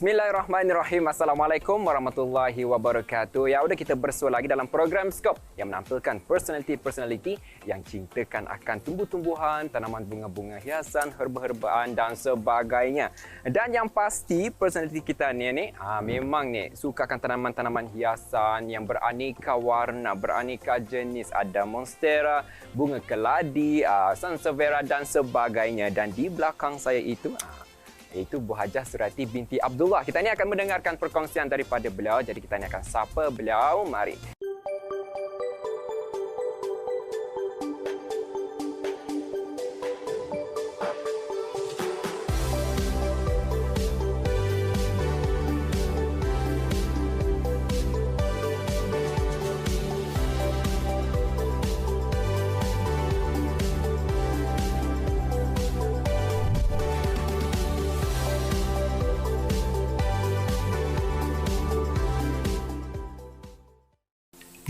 Bismillahirrahmanirrahim. Assalamualaikum warahmatullahi wabarakatuh. Ya, udah kita bersua lagi dalam program Skop yang menampilkan personaliti-personaliti yang cintakan akan tumbuh-tumbuhan, tanaman bunga-bunga hiasan, herba-herbaan dan sebagainya. Dan yang pasti personaliti kita ni memang suka akan tanaman-tanaman hiasan yang beraneka warna, beraneka jenis. Ada monstera, bunga keladi, sansevieria dan sebagainya. Dan di belakang saya itu iaitu Bu Hajah Surati binti Abdullah. Kita ni akan mendengarkan perkongsian daripada beliau. Jadi kita ni akan sapa beliau. Mari.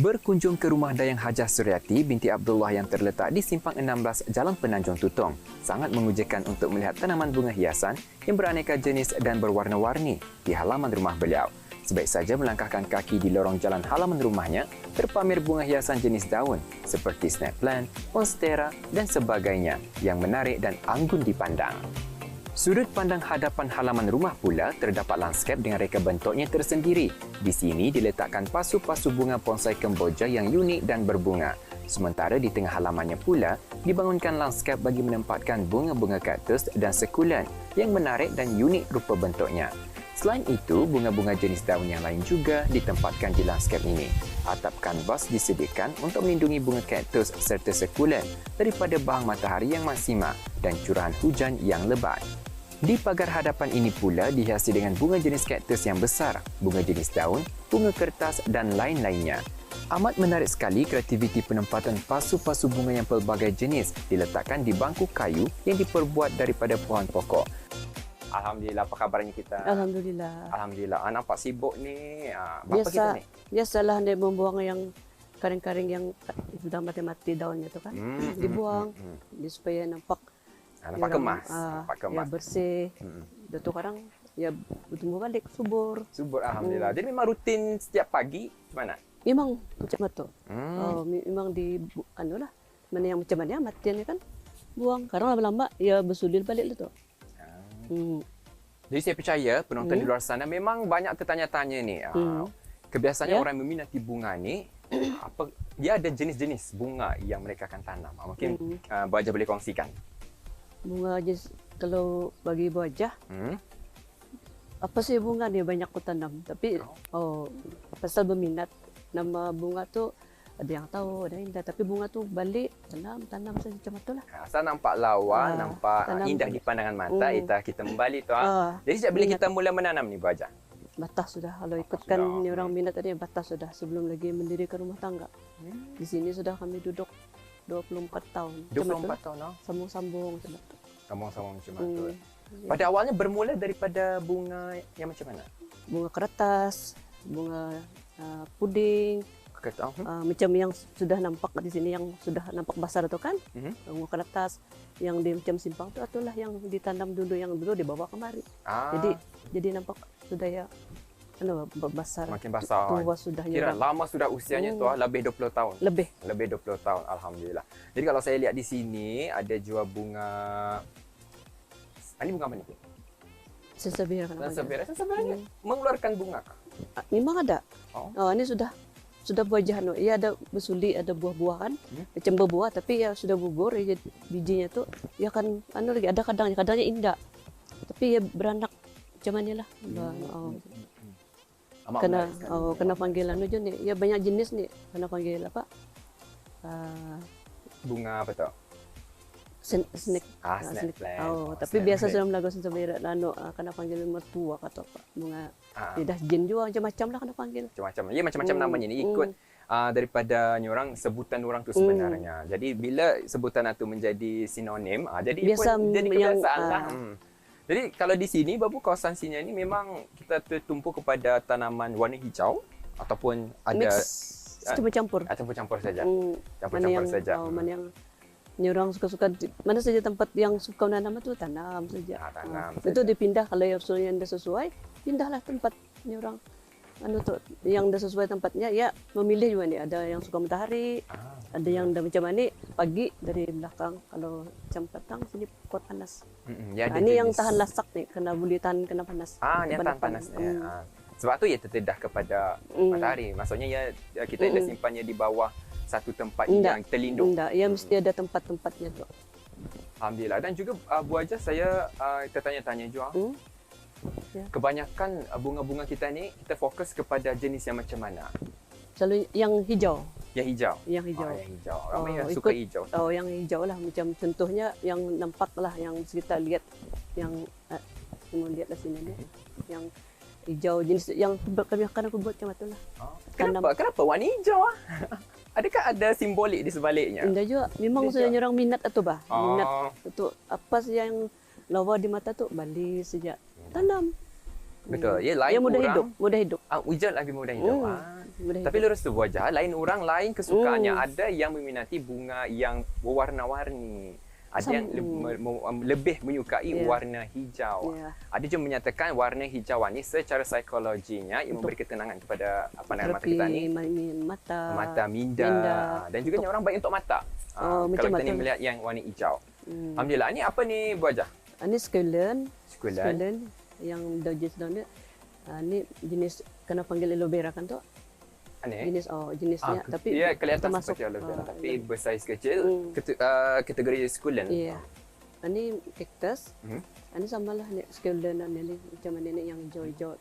Berkunjung ke rumah Dayang Hajah Surati binti Abdullah yang terletak di Simpang 16 Jalan Penanjung Tutong sangat mengujakan untuk melihat tanaman bunga hiasan yang beraneka jenis dan berwarna-warni di halaman rumah beliau. Sebaik saja melangkahkan kaki di lorong jalan halaman rumahnya, terpamer bunga hiasan jenis daun seperti snake plant, monstera dan sebagainya yang menarik dan anggun dipandang. Sudut pandang hadapan halaman rumah pula terdapat lanskap dengan reka bentuknya tersendiri. Di sini diletakkan pasu-pasu bunga bonsai kemboja yang unik dan berbunga. Sementara di tengah halamannya pula dibangunkan lanskap bagi menempatkan bunga-bunga kaktus dan sekulen yang menarik dan unik rupa bentuknya. Selain itu, bunga-bunga jenis daun yang lain juga ditempatkan di lanskap ini. Atap kanvas disediakan untuk melindungi bunga kaktus serta sekulen daripada bahang matahari yang maksima dan curahan hujan yang lebat. Di pagar hadapan ini pula dihiasi dengan bunga jenis kaktus yang besar, bunga jenis daun, bunga kertas dan lain-lainnya. Amat menarik sekali kreativiti penempatan pasu-pasu bunga yang pelbagai jenis diletakkan di bangku kayu yang diperbuat daripada pohon pokok. Alhamdulillah, apa kabarnya kita? Alhamdulillah. Alhamdulillah. Nampak sibuk ni. Bapa kita ni? Biasalah dia membuang yang karing-karing yang sudah mati-mati daunnya tu kan. Dibuang supaya nampak kemas. Nampak kemas. Ya bersih. Dah tu sekarang ya bertumbuh balik subur. Subur, alhamdulillah. Jadi memang rutin setiap pagi mana? Memang macam tu. Memang di lah. Mana yang macam mana matiannya kan buang. Karena lama-lama ya bersulir balik tu. Jadi saya percaya penonton di luar sana memang banyak tertanya-tanya ni. Kebiasaannya orang meminati bunga ni, dia ada jenis-jenis bunga yang mereka akan tanam. Mungkin Bu Hajah boleh kongsikan. Bunga jenis kalau bagi Bu Hajah, apa sih bunga ni banyak aku tanam. Tapi pasal berminat nama bunga tu ada yang tahu, ada yang tidak. Tapi bunga tu balik tanam saja macam itulah. Asal nampak lawa, nampak indah di pandangan mata, kita membali tu. Jadi sejak bila kita mula menanam ni Bu Hajah? Batas sudah. Kalau ikutkan ni orang minat tadi, batas sudah sebelum lagi mendirikan rumah tangga. Di sini sudah kami duduk 24 tahun. 24 tahun, Sambung-sambung macam itu. Sambung-sambung macam itu. Pada awalnya bermula daripada bunga yang macam mana? Bunga kertas, bunga puding. Macam yang sudah nampak di sini, yang sudah nampak besar tu kan, bunga kertas yang di macam simpang tu, itulah yang ditanam dulu, yang dulu dibawa kemari. Jadi nampak sudah ya besar. Makin besar. Tua sudah. Kira lama sudah usianya tu, lebih 20 tahun. Lebih 20 tahun, alhamdulillah. Jadi kalau saya lihat di sini ada jual bunga. Ini bunga apa ni? Sansevieria. Sansevieria mengeluarkan bunga kah? Memang ada. Ini sudah buah jahano. Ia ada bersuli, ada buah-buahan, macam berbuah, tapi ya sudah gugur. Ya, bijinya tu, ya kan lagi ada kadangnya indah, tapi ya beranak macam mana lah. Kena panggilan tu ni. Ya banyak jenis ni. Kena panggil apa? Bunga apa tu? Snake. Snake plant. Tapi biasa sudah melakukan Sansevieria. Kena panggil mertua kata apa? Bunga lidah jin juga macam-macam lah kena panggil. Macam-macam. Ya macam-macam namanya ni ikut daripada orang sebutan orang tu sebenarnya. Jadi bila sebutan itu menjadi sinonim, jadi biasa pun jadi kebiasaan lah. Jadi kalau di sini Babu, kawasan sini ni memang kita tertumpu kepada tanaman warna hijau ataupun ada campur-campur. Campur-campur saja. Campur-campur saja. Mana yang orang suka-suka mana saja tempat yang suka menanam itu tanam saja. Tanam Itu dipindah kalau yang dah sesuai, pindahlah tempat orang yang dah sesuai tempatnya ya memilih juga nih. Ada yang suka matahari, ada yang dah macam ni pagi dari belakang, kalau jam petang sini kuat panas. Ya, Ini yang tahan lasak nih, boleh tahan kena panas. Yang tahan panas. Sebab tu ia terdedah kepada matahari. Maksudnya ya kita dah simpannya di bawah satu tempat yang terlindung. Tidak, ya mesti ada tempat-tempatnya tu. Alhamdulillah. Dan juga Bu Hajah, saya tertanya-tanya juga. Ya. Kebanyakan bunga-bunga kita ni, kita fokus kepada jenis yang macam mana? Selalu yang hijau. Yang hijau? Yang hijau. Yang hijau. Ramai yang suka hijau. Yang hijau lah. Macam contohnya yang nampak lah, yang kita lihat. Yang mau lihat lah sini ni. Yang hijau, jenis yang kebanyakan aku buat macam tu lah. Kenapa warna hijau? Adakah ada simbolik di sebaliknya? Tidak juga. Memang saya orang minat atau bah. Minat itu apa sih yang lawa di mata tu, balik saja. Tanam. Betul. Ya, lain yang mudah orang, hidup, mudah hidup. Hijau lebih mudah hidup. Mudah Tapi hidup. lurus tu Bu Hajah, lain orang lain kesukaannya. Ada yang meminati bunga yang berwarna-warni. Ada yang lebih menyukai warna hijau. Ada juga menyatakan warna hijauan ni secara psikologinya ia memberi ketenangan kepada pandangan mata kita ni. Mata minda. Dan juga orang baik untuk mata. Kalau kita ni melihat yang warna hijau. Alhamdulillah. Ini apa ni Bu Hajah? Ini sekulen. Sekulen. Yang jenis daun ni. Ini jenis kena panggil aloe vera kan tu. Jenisnya tapi dia kelihatan termasuk, seperti aloe vera tapi bersaiz kecil, kategori sekulen. Iya. Ini cactus. Ini samalah ni sekulen ni macam mana ni yang hijau-hijau.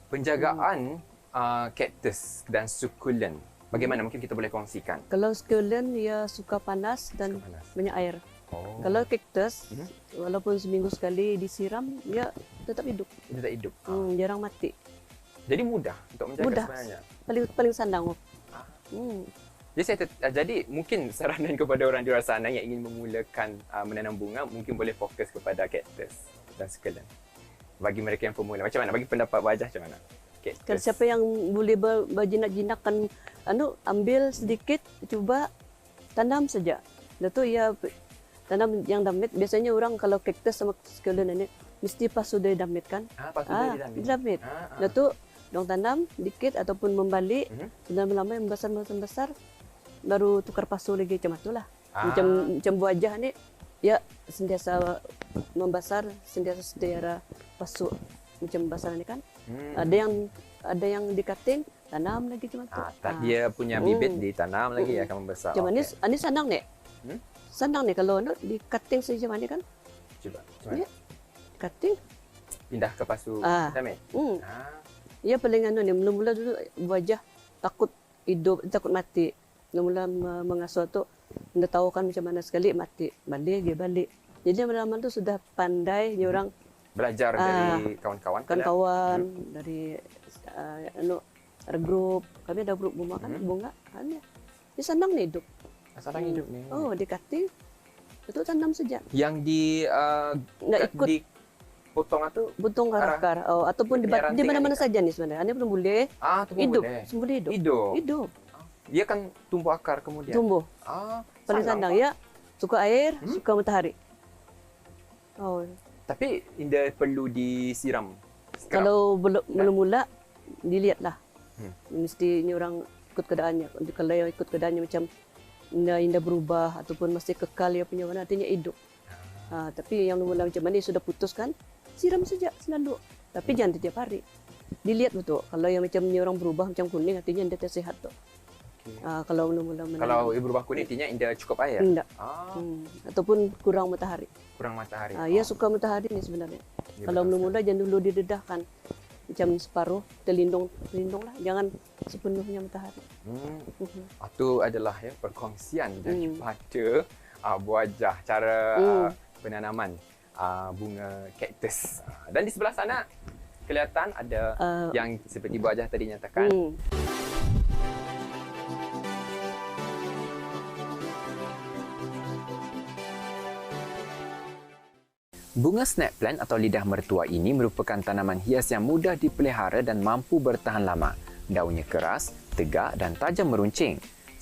Penjagaan cactus dan sukulen, bagaimana mungkin kita boleh kongsikan? Kalau sekulen dia suka panas dan banyak air. Kalau cactus walaupun seminggu sekali disiram dia tetap hidup. Tetap hidup. Jarang mati. Jadi mudah untuk menjaga sebenarnya. Paling sandang. Jadi mungkin saranan kepada orang di luar sana yang ingin memulakan menanam bunga, mungkin boleh fokus kepada cactus dan sukulen. Bagi mereka yang pemula, macam mana? Bagi pendapat Bu Hajah macam mana? Cactus. Kalau siapa yang boleh berjinak-jinakkan, ambil sedikit, cuba tanam saja. Lalu ya tanam yang damit. Biasanya orang kalau cactus sama sukulen ini mesti pas sudah damit kan? Pas sudah damit. Lalu dong tanam dikit ataupun membalik, dan lama yang besar baru tukar pasu lagi macam itulah. Macam Bu Hajah ni ya sentiasa membesar, sentiasa sedia pasu macam besar ni kan. Ada yang dikating, tanam lagi macam tu. Dia punya bibit ditanam lagi akan membesar. Macam ni senang ni. Senang ni kalau dikating saja macam ni kan. Coba. Macam Kating pindah ke pasu damit. Ya paling ni mula-mula dulu Bu Hajah takut hidup, takut mati. Mula-mula mengasuh tu anda tahu kan macam mana sekali mati, balik. Jadi lama-lama tu sudah pandai dia orang belajar dari kawan-kawan dari grup. Kami ada grup bunga kan, bunga kan. Dia senang ni hidup. Senang hidup ni. Di cutting itu tanam saja. Yang potong atau potong akar ataupun di mana-mana saja ni sebenarnya. Ini pun boleh. Hidup, semua hidup. Dia akan tumbuh akar kemudian. Tumbuh. Paling senang ya. Suka air, suka matahari. Tapi tidak perlu disiram. Kalau belum mula dilihatlah. Mesti ni orang ikut keadaannya. Kalau yang ikut keadaannya macam indah berubah ataupun masih kekal dia punya warna, artinya hidup. Tapi yang mula macam mana sudah putus kan, siram saja selalu. Tapi jangan setiap hari. Dilihat betul. Kalau yang macam ni orang berubah macam kuning, artinya dia sehat tu. Kalau mula-mula kalau berubah kuning, artinya dia cukup air. Tidak. Ataupun kurang matahari. Ia suka matahari ni sebenarnya. Kalau mula-mula jangan dulu didedahkan. Macam separuh, terlindung lah. Jangan sepenuhnya matahari. Itu adalah perkongsian daripada Bu Hajah cara penanaman bunga kaktus. Dan di sebelah sana kelihatan ada yang seperti Bu Hajah tadi nyatakan. Bunga snake plant atau lidah mertua ini merupakan tanaman hias yang mudah dipelihara dan mampu bertahan lama. Daunnya keras, tegak dan tajam meruncing.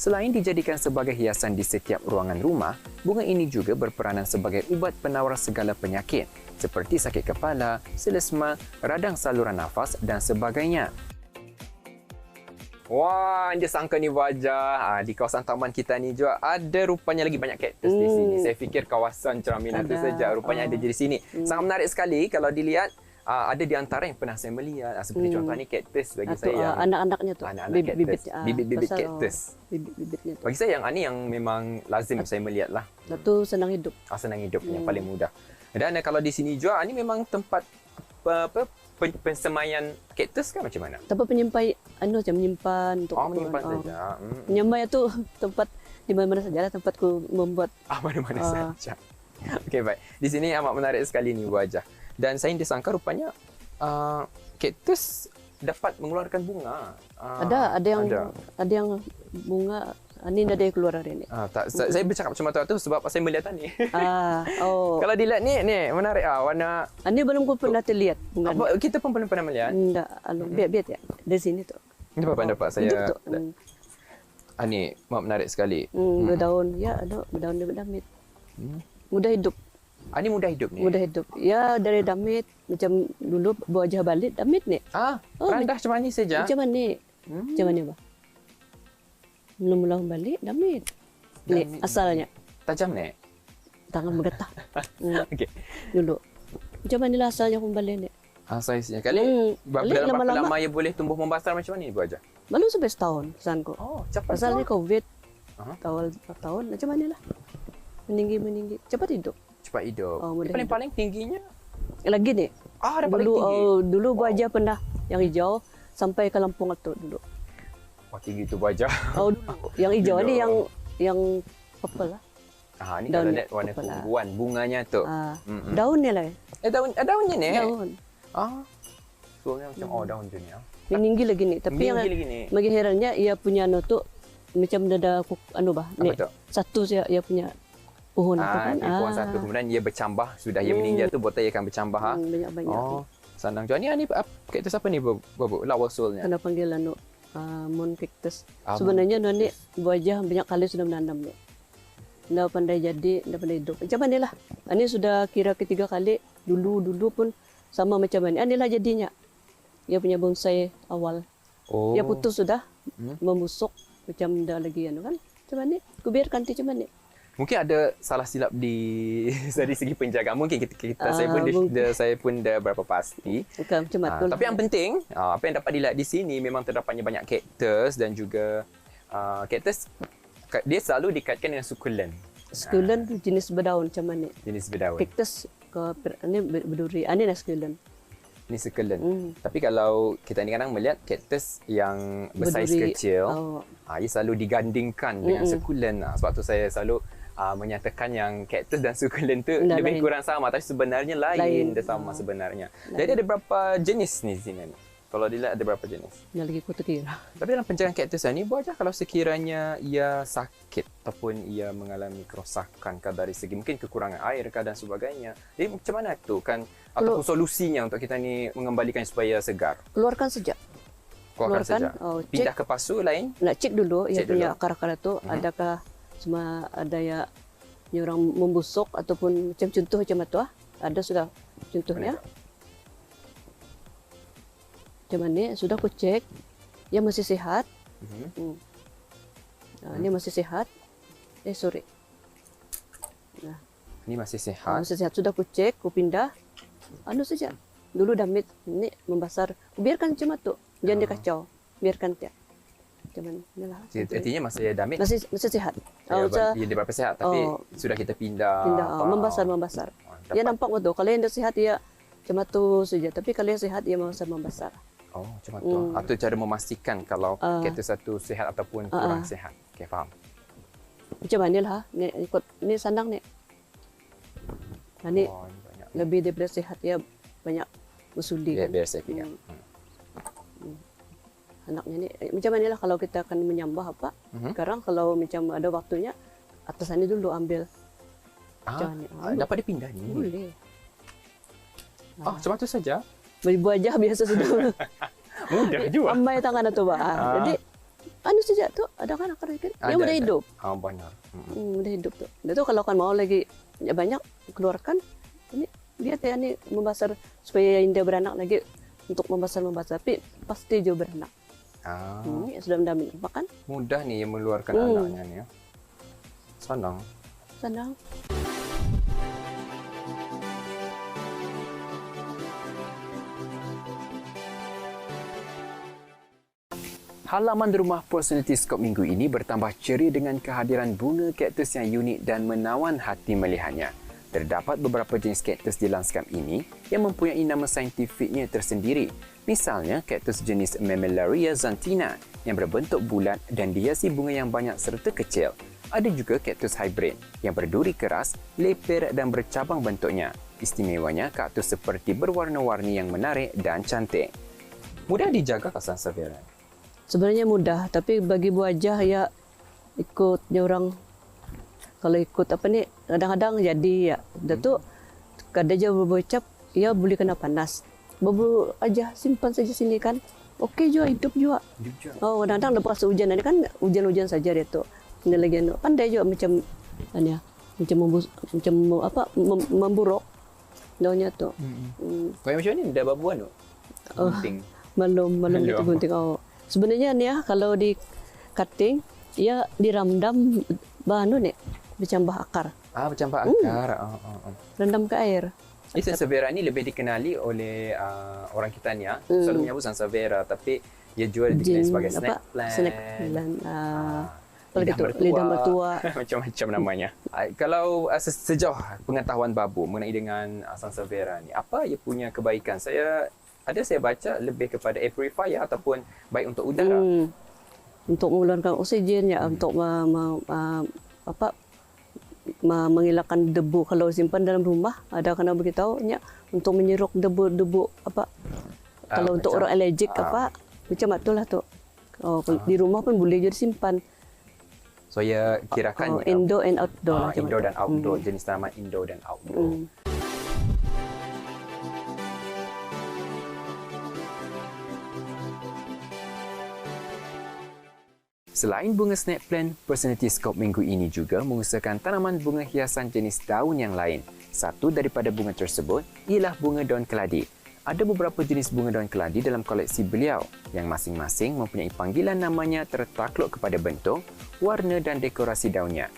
Selain dijadikan sebagai hiasan di setiap ruangan rumah, bunga ini juga berperanan sebagai ubat penawar segala penyakit seperti sakit kepala, selesma, radang saluran nafas dan sebagainya. Wah, dia sangka ni wajah. Di kawasan taman kita ni juga ada rupanya lagi banyak kaktus di sini. Saya fikir kawasan ceraminan itu saja. Rupanya ada di sini. Sangat menarik sekali kalau dilihat. Ada di antara yang pernah saya melihat. Seperti contoh ni kaktus bagi saya. Yang anak-anaknya tu. Bibit-bibit kaktus. Bibit-bibitnya tu. Bagi saya yang ini yang memang lazim saya melihat lah. Itu senang hidup. Senang hidup yang paling mudah. Dan kalau di sini juga, ini memang tempat pensemaian kaktus kan macam mana? Tempat penyimpan, macam menyimpan untuk penyimpan saja. Penyimpan itu tempat di mana-mana saja lah tempatku membuat. Mana-mana saja. Okey, baik. Di sini amat menarik sekali ni wajah. Dan saya disangka rupanya kaktus dapat mengeluarkan bunga. Ada yang bunga. Ini ada yang keluar hari ini. Saya bercakap macam tu sebab saya melihat ni. Kalau dilihat ni menarik warna. Ini belum ku pernah terlihat. Kita pun belum pernah melihat. Tidak, biar ya. Dari sini tu. Ini apa pendapat saya? Ini menarik sekali. Berdaun, ya ada berdaun damit. Mudah hidup. Ini mudah hidup ni. Mudah hidup. Ya dari damit macam dulu wajah balik damit ni. Rendah macam ni saja. Macam ni. Macam ni bah. Mula-mula balik damit. Ni asalnya. Tajam ni. Tangan bergetah. Okey. Dulu. Macam manilah asalnya kembali ni. Saiznya kali. Berapa lama ia boleh tumbuh membesar macam ni Bu Haja? Baru sampai setahun pesanku. Cepat. Asalnya COVID. Tahun macam manilah. Meninggi. Cepat hidup. Paling tingginya lagi ni. Dulu Bu Haja pernah yang hijau sampai ke Lampung tu dulu. Tinggi tu Bu Haja. Dulu. Yang hijau ni yang purple lah. Ni kalau lihat warna keungguan bunganya tu. Daunnya lah. Daunnya ni. Daun. So macam daun tu ni. Tinggi lagi ni. Tapi yang bagi herannya ia punya tu macam ada satu saya ia punya pohon kan. Pohon satu kemudian ia bercambah sudah ia meninggal tu botol ia akan bercambah. Banyak. Senang juga ni kaktus apa ni Bu? Lawasulnya. Kena panggil mon cactus. Sebenarnya ni Bu Haja banyak kali sudah menanam ni. Dah pandai jadi, dah pandai hidup. Macam manilah. Ini sudah kira ketiga kali. Dulu pun sama macam ni. Inilah jadinya. Ia punya bonsai awal. Ia putus sudah membusuk macam dah lagi kan. Macam ni. Ku biarkan macam ni. Mungkin ada salah silap dari segi penjagaan. Mungkin saya pun dah berapa pasti. Macam tapi yang penting, apa yang dapat dilihat di sini memang terdapatnya banyak kaktus dan juga kaktus dia selalu dikaitkan dengan sukulen. Sukulen tu jenis berdaun macam ni. Jenis berdaun. Kaktus ni berduri. Ini lah sukulen. Ini sukulen. Tapi kalau kita ni kadang melihat kaktus yang bersaiz kecil, ia selalu digandingkan dengan sukulen. Sebab tu saya selalu menyatakan yang kaktus dan sukulen tu lebih kurang sama, tapi sebenarnya lain. Dia sama sebenarnya. Jadi ada berapa jenis ni di sini? Kalau dilihat ada berapa jenis? Dah lagi aku terkira. Tapi dalam penjagaan kaktus ni, Bu Haja kalau sekiranya ia sakit ataupun ia mengalami kerosakan dari segi mungkin kekurangan air dan sebagainya. Jadi macam mana tu kan ataupun solusinya untuk kita ni mengembalikan supaya segar? Keluarkan saja. Saja. Pindah ke pasu lain? Nak cek dulu ia punya akar-akar tu adakah cuma ada ya orang membusuk ataupun macam contoh macam tu ada sudah contohnya. Macam ni sudah aku cek ia masih sihat. Ini masih sihat. Sorry. Ini masih sehat. Masih sehat sudah aku cek, aku pindah. Saja. Dulu damit ni membesar. Biarkan cuma tu. Jangan dikacau. Biarkan dia. Macam inilah. Artinya masih damit. Masih sihat. Dia berapa sihat tapi sudah kita pindah. Membesar. Dia nampak betul. Kalau yang dah sihat dia cuma tu saja. Tapi kalau yang sihat dia membesar. Macam tu. Itu cara memastikan kalau kaktus satu sihat ataupun kurang sihat. Okey, faham. Macam manilah. Ni sandang ni. Ni lebih daripada sihat dia banyak bersudi. Biar saya fikir. Anaknya ni macam manilah kalau kita akan menyambah apa. Sekarang kalau macam ada waktunya atasan ni dulu ambil. Dapat dipindah ni. Boleh. Cuma tu saja. Bu Haja biasa sudah. Mudah juga. Ambai tangan tu bah. Jadi anu saja tu ada kan akar ikan. Dia mudah hidup. Benar. Mudah hidup tu. Dia tu kalau kan mau lagi banyak keluarkan ini dia teh ni membesar supaya dia beranak lagi untuk membesar. Tapi pasti dia beranak. Sudah mendamping makan. Mudah nih yang mengeluarkan anaknya nih ya. Senang. Halaman rumah Personality Scope minggu ini bertambah ceria dengan kehadiran bunga kaktus yang unik dan menawan hati melihatnya. Terdapat beberapa jenis kaktus di lanskap ini yang mempunyai nama saintifiknya tersendiri. Misalnya, kaktus jenis Mammillaria xanthina yang berbentuk bulat dan dihiasi bunga yang banyak serta kecil. Ada juga kaktus hybrid yang berduri keras, leper dan bercabang bentuknya. Istimewanya, kaktus seperti berwarna-warni yang menarik dan cantik. Mudah dijaga ke sansevieria? Sebenarnya mudah, tapi bagi buajah ya ikut dia orang. Kalau ikut apa ni, kadang-kadang jadi ya. Dah tu kadang dia berbocap, ya boleh kena panas. Babu aja simpan saja sini kan. Okey juga hidup juga. Oh, kadang-kadang lepas hujan ni kan hujan-hujan saja dia tu. Ini lagi anu pandai juga macam ya, memburuk daunnya tu. Kau macam ni dah babu anu? Gunting. Belum itu gunting. Sebenarnya ni ya kalau di cutting ya direndam banu ni bercambah akar. Bercambah akar. Rendam ke air. Sansevieria ni lebih dikenali oleh orang kita ni ya. Selalu menyebut sansevieria tapi dia jual dikenali sebagai snake plant. Snake plant. Lidah mertua. Macam-macam namanya. Kalau sejauh pengetahuan Babu mengenai dengan sansevieria ni, apa ia punya kebaikan? Saya baca lebih kepada air purifier ataupun baik untuk udara. Untuk mengeluarkan oksigen ya, untuk menghilangkan debu kalau simpan dalam rumah. Ada kena beritahu ya untuk menyeruk debu kalau untuk orang alergik macam itulah tu. Di rumah pun boleh jadi simpan. So ya kirakan indoor and outdoor. Indoor dan outdoor, jenis tanaman indoor dan outdoor. Selain bunga snake plant, Personality Scope minggu ini juga mengusahakan tanaman bunga hiasan jenis daun yang lain. Satu daripada bunga tersebut ialah bunga daun keladi. Ada beberapa jenis bunga daun keladi dalam koleksi beliau yang masing-masing mempunyai panggilan namanya tertakluk kepada bentuk, warna dan dekorasi daunnya.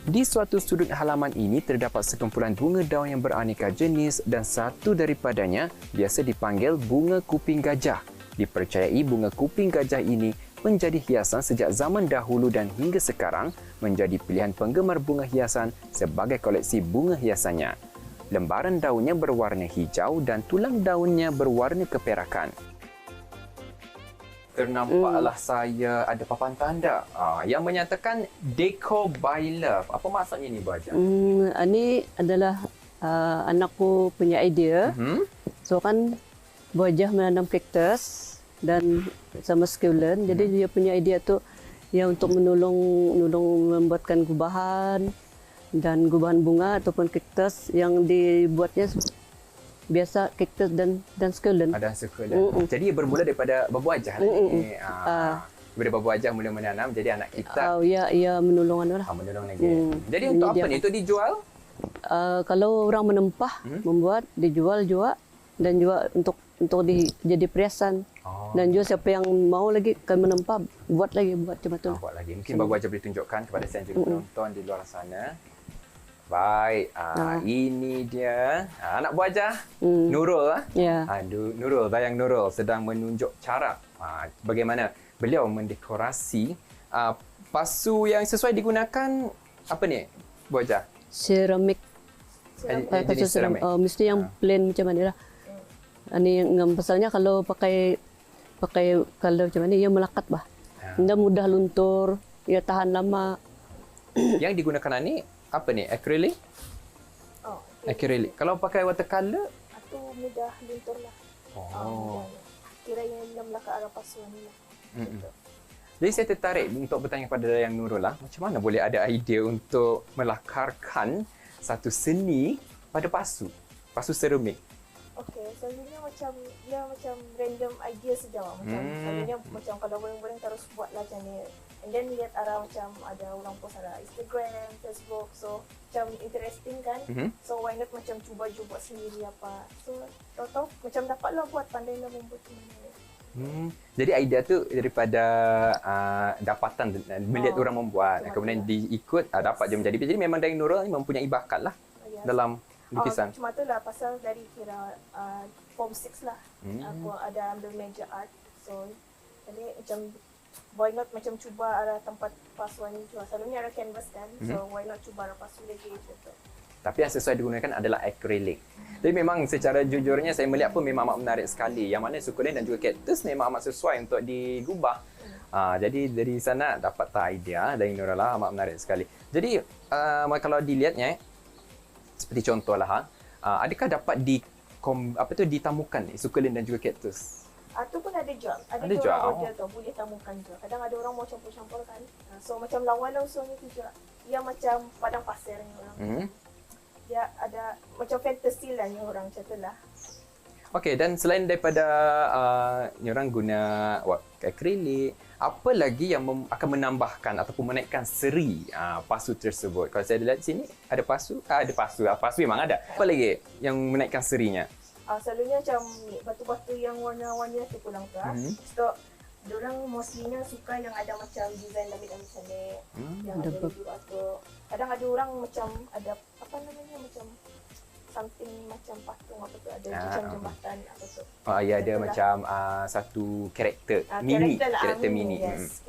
Di suatu sudut halaman ini terdapat sekumpulan bunga daun yang beraneka jenis dan satu daripadanya biasa dipanggil bunga kuping gajah. Dipercayai bunga kuping gajah ini menjadi hiasan sejak zaman dahulu dan hingga sekarang menjadi pilihan penggemar bunga hiasan sebagai koleksi bunga hiasannya. Lembaran daunnya berwarna hijau dan tulang daunnya berwarna keperakan. Ternampaklah saya ada papan tanda yang menyatakan Deco by Love. Apa maksudnya ni, Bu Haja? Ini adalah anakku punya idea. So kan Bu Haja menanam kaktus dan sama sekulen. Jadi dia punya idea tu ya untuk menolong membuatkan gubahan dan gubahan bunga ataupun kaktus yang dibuatnya biasa kaktus dan sekulen. Ada sekulen. Jadi bermula daripada Babu Haja ni. Daripada Babu Haja mula menanam jadi anak kita. Ya menolong anu lah. Menolong lagi. Jadi untuk apa ni? Itu dijual? Kalau orang menempah membuat dijual juga dan juga untuk jadi perhiasan. Dan juga siapa yang mau lagi kan menempah buat macam tu. Buat lagi. Mungkin Babu Haja boleh tunjukkan kepada saya juga penonton di luar sana. Baik, ini dia anak Bu Haja, Nurul. Nurul, Dayang Nurul sedang menunjuk cara bagaimana beliau mendekorasi pasu yang sesuai digunakan apa ni, Bu Haja? Ceramik. Jenis ceramik. Mesti yang plain macam mana lah. Ini yang pasalnya kalau pakai kalau macam mana ia melekat bah. Dia mudah luntur, ia tahan lama. Yang digunakan ni apa ni? Akrilik? Akrilik. Kalau pakai watercolor? Itu mudah luntur lah. Kiranya dalam ke arah pasuan ni lah. Jadi saya tertarik untuk bertanya kepada Dayang Nurul lah, macam mana boleh ada idea untuk melakarkan satu seni pada pasu seramik? Okey, selalunya macam random idea saja. Selalunya macam kalau boleh-boleh terus buatlah macam ni. And then lihat arah macam ada orang post ada Instagram, Facebook, so macam interesting kan. So why not macam cuba buat sendiri apa. So tahu-tahu macam dapatlah buat, pandailah membuat mana. Jadi idea tu daripada dapatan melihat orang membuat, kemudian diikut dapat je menjadi. Jadi memang dari Nurul ni mempunyai bakat lah dalam lukisan. Cuma tu lah pasal dari kira form 6 lah. Aku ada ambil major art. So jadi macam why not macam cuba arah tempat pasuan ni juga. Selalunya ada canvas kan. So why not cuba arah pasu lagi gitu. Tapi yang sesuai digunakan adalah akrilik. Jadi memang secara jujurnya saya melihat pun memang amat menarik sekali. Yang mana sukulen dan juga kaktus memang amat sesuai untuk digubah. Jadi dari sana dapat tak idea dari Nurul amat menarik sekali. Jadi kalau dilihatnya seperti contohlah adakah dapat ditamukan sukulen dan juga kaktus? Itu pun ada jual. Ada jual. Orang order tu boleh tamukan juga. Kadang ada orang mau campur-campur kan. So macam lawan usulnya tu juga. Ia macam padang pasir ni orang. Dia ada macam fantasy lah ni orang macam tu lah. Okey, dan selain daripada ni orang guna akrilik, apa lagi yang akan menambahkan ataupun menaikkan seri pasu tersebut? Kalau saya lihat sini ada pasu, pasu memang ada. Apa lagi yang menaikkan serinya? Selalunya macam ni, batu-batu yang warna-warni tu pulang tu. So, diorang mostlynya suka yang ada macam design damit-damit sana. Yang ada lebih batu. Kadang ada orang macam ada apa namanya macam something macam patung apa tu, ada macam jembatan apa tu. Ya ada macam satu karakter mini, karakter mini. Yes.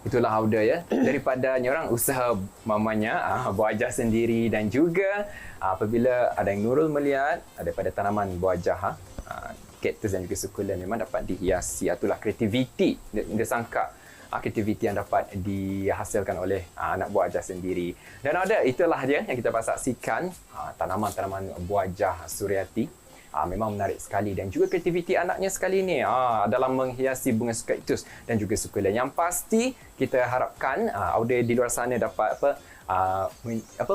Itulah Auda ya. Daripada orang usaha mamanya buajah sendiri dan juga apabila ada yang Nurul melihat daripada tanaman buajah kaktus dan juga sukulen memang dapat dihiasi. Itulah kreativiti. Dia sangka aktiviti yang dapat dihasilkan oleh anak buajah sendiri. Dan ada itulah dia yang kita saksikan tanaman-tanaman buajah Suryati. Memang menarik sekali dan juga kreativiti anaknya sekali ni dalam menghiasi bunga kaktus dan juga sukulen. Yang pasti kita harapkan audiens di luar sana dapat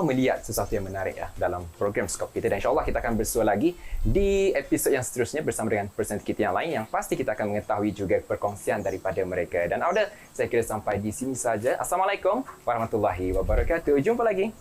melihat sesuatu yang menarik dalam program Skop kita, dan insyaAllah kita akan bersua lagi di episod yang seterusnya bersama dengan presenter kita yang lain yang pasti kita akan mengetahui juga perkongsian daripada mereka. Dan audiens, saya kira sampai di sini saja. Assalamualaikum warahmatullahi wabarakatuh. Jumpa lagi.